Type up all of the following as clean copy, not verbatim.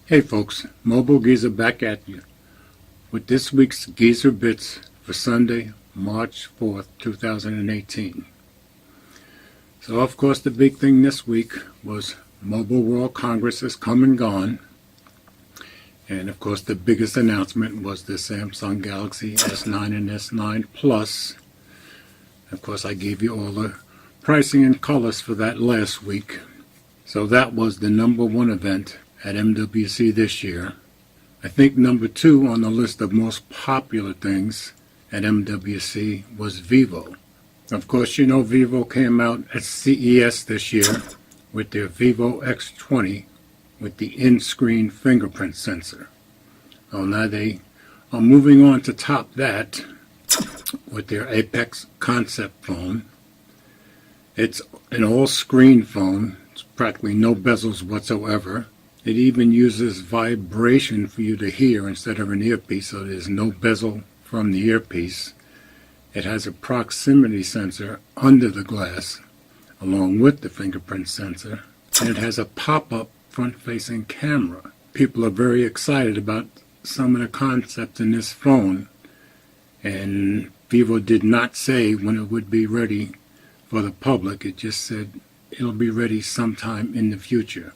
Hey folks, Mobile Geezer back at you with this week's Geezer Bits for Sunday, March 4th, 2018. So of course the big thing this week was Mobile World Congress has come and gone. And of course the biggest announcement was the Samsung Galaxy S9 and S9 Plus. Of course I gave you all the pricing and colors for that last week. So that was the number one event at MWC this year. I think number two on the list of most popular things at MWC was Vivo. Of course, you know Vivo came out at CES this year with their Vivo X20 with the in-screen fingerprint sensor. Oh, now they are moving on to top that with their Apex concept phone. It's an all-screen phone. It's practically no bezels whatsoever. It even uses vibration for you to hear instead of an earpiece, so there's no bezel from the earpiece. It has a proximity sensor under the glass, along with the fingerprint sensor, and it has a pop-up front-facing camera. People are very excited about some of the concepts in this phone, and Vivo did not say when it would be ready for the public. It just said it'll be ready sometime in the future.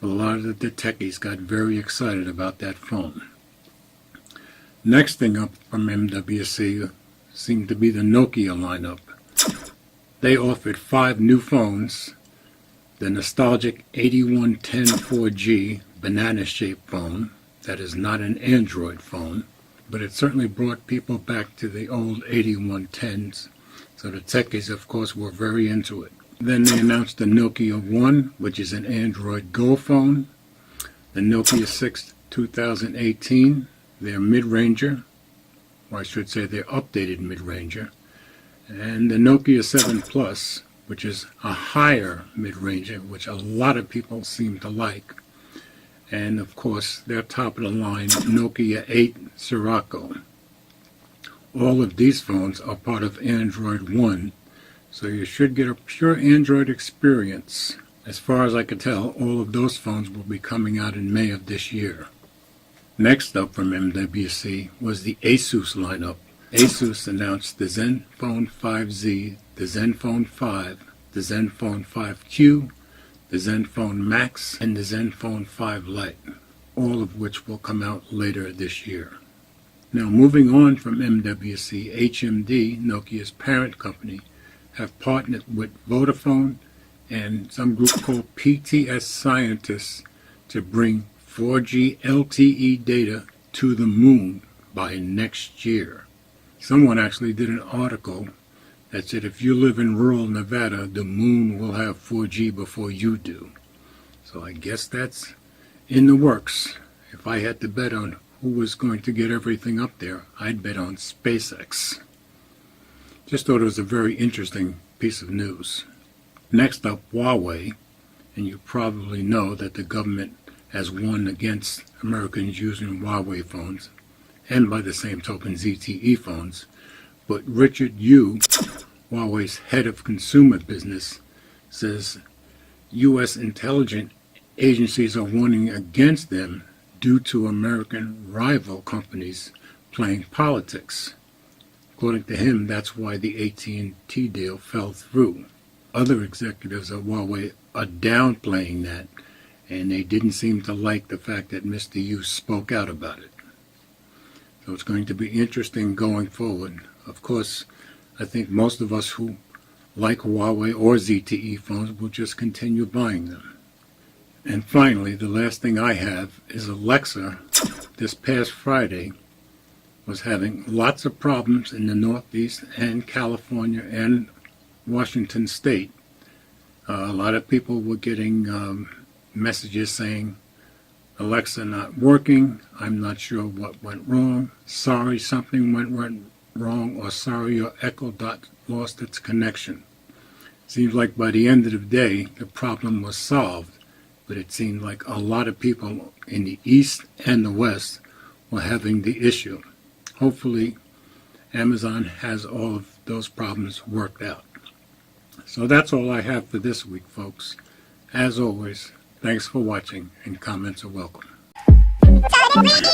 A lot of the techies got very excited about that phone. Next thing up from MWC seemed to be the Nokia lineup. They offered 5 new phones. The nostalgic 8110 4G banana-shaped phone that is not an Android phone, but it certainly brought people back to the old 8110s. So the techies, of course, were very into it. Then they announced the Nokia One, which is an Android Go phone, the Nokia 6 2018, their mid-ranger, or I should say their updated mid-ranger, and the Nokia 7 Plus, which is a higher mid-ranger, which a lot of people seem to like, and of course their top-of-the-line Nokia 8 Sirocco. All of these phones are part of Android One, so you should get a pure Android experience. As far as I can tell, all of those phones will be coming out in May of this year. Next up from MWC was the Asus lineup. Asus announced the Zenfone 5Z, the Zenfone 5, the Zenfone 5Q, the Zenfone Max, and the Zenfone 5 Lite, all of which will come out later this year. Now moving on from MWC, HMD, Nokia's parent company, have partnered with Vodafone and some group called PTS Scientists to bring 4G LTE data to the moon by next year. Someone actually did an article that said if you live in rural Nevada, the moon will have 4G before you do. So I guess that's in the works. If I had to bet on who was going to get everything up there, I'd bet on SpaceX. Just thought it was a very interesting piece of news. Next up, Huawei, and you probably know that the government has won against Americans using Huawei phones, and by the same token ZTE phones, but Richard Yu, Huawei's head of consumer business, says U.S. intelligence agencies are warning against them due to American rival companies playing politics. According to him, that's why the AT&T deal fell through. Other executives of Huawei are downplaying that, and they didn't seem to like the fact that Mr. Yu spoke out about it. So it's going to be interesting going forward. Of course, I think most of us who like Huawei or ZTE phones will just continue buying them. And finally, the last thing I have is Alexa. This past Friday was having lots of problems in the Northeast and California and Washington State. A lot of people were getting messages saying, Alexa not working, I'm not sure what went wrong, sorry something went wrong, or sorry your Echo Dot lost its connection. Seems like by the end of the day the problem was solved, but it seemed like a lot of people in the East and the West were having the issue. Hopefully Amazon has all of those problems worked out. So that's all I have for this week, folks. As always, thanks for watching, and comments are welcome. Yeah.